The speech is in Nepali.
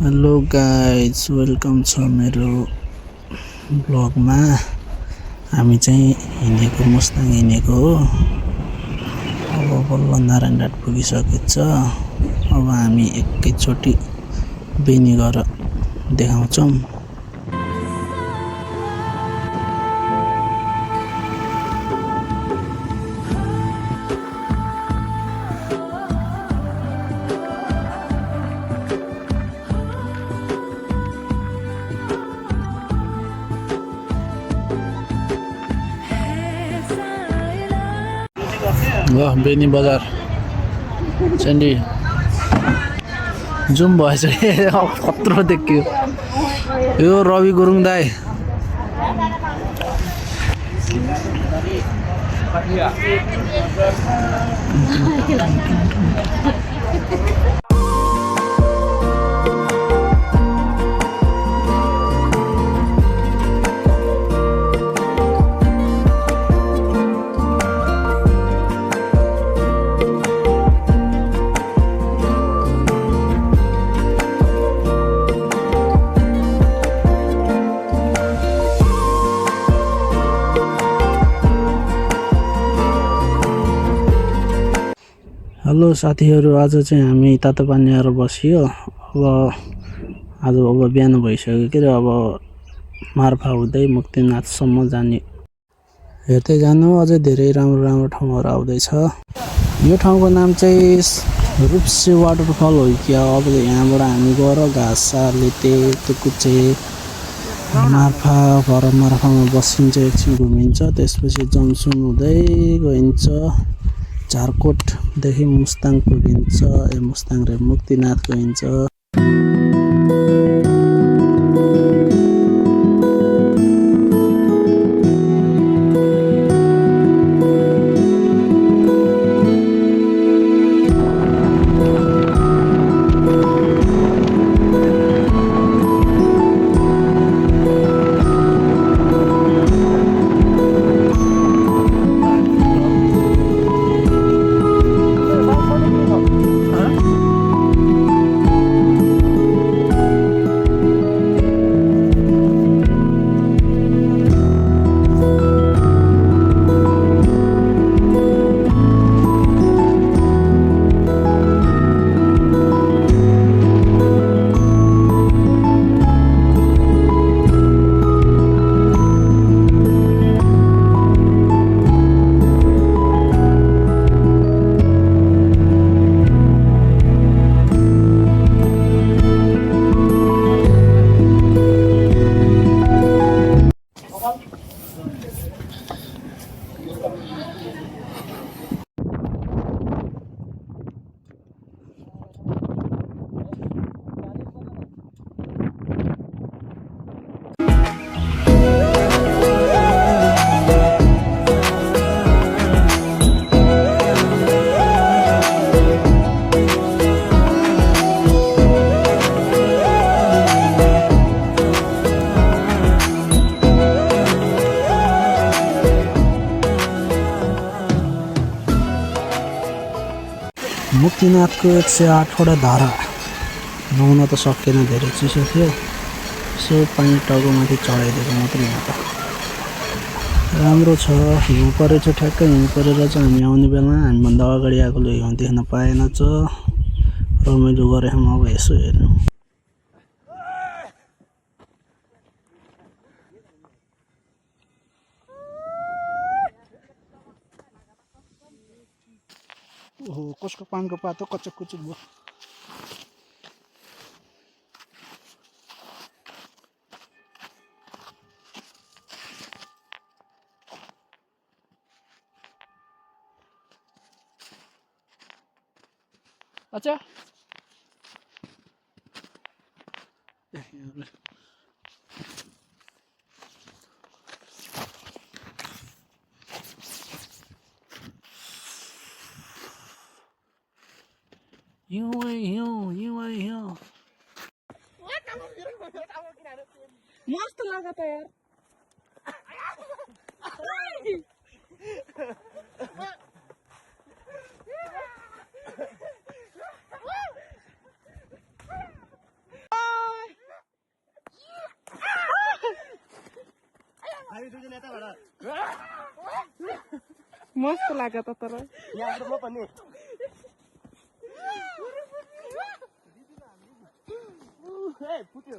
हेलो गाइज वेलकम छ मेरो ब्लगमा। हामी चाहिँ हिँडेको मुस्ताङ हिँडेको हो। अब बल्ल नारायणघाट पुगिसकेको छ। अब हामी एकैचोटि बेनी गएर देखाउँछौँ। ल बेनी बजार चण्डी जुम भएछ खत्रो देखियो। यो रवि गुरुङ दाई हेलो साथीहरू, आज चाहिँ हामी तातोपानी आएर बसियो। अब बिहान भइसक्यो के अब मार्फा हुँदै मुक्तिनाथसम्म जाने हेर्दै जानु। अझै धेरै राम्रो राम्रो ठाउँहरू आउँदैछ। यो ठाउँको नाम चाहिँ रूपसे वाटरफल हो कि। अब यहाँबाट हामी गएर घाँसा लेते तुकुचे मार्फा भएर मार्फामा बसिन्छ, एकछिन घुमिन्छ, त्यसपछि जमसुन हुँदै गइन्छ, झारकोटदेखि मुस्ताङ पुगिन्छ। मुस्ताङ रे मुक्तिनाथ गइन्छ। मुक्तिनाथको 108वटा धारा नुहाउन त सकेन, धेरै चिसो थियो। यसो पानी टाउकोमाथि चढाइदिएको मात्रै यहाँ त राम्रो छ। हिउँ परेछ, ठ्याक्कै हिउँ परेर चाहिँ हामी आउने बेला हामीभन्दा अगाडि आएकोले हिउँ देख्न पाएन। रमाइलो गरेँ अब यसो हेर्नु। ओहो, कसको पानको पातो कचक कुचुक भयो। अच्छा हिउँ मस्त लगा त यार। मस्त लाग्यो त तर फुट्यो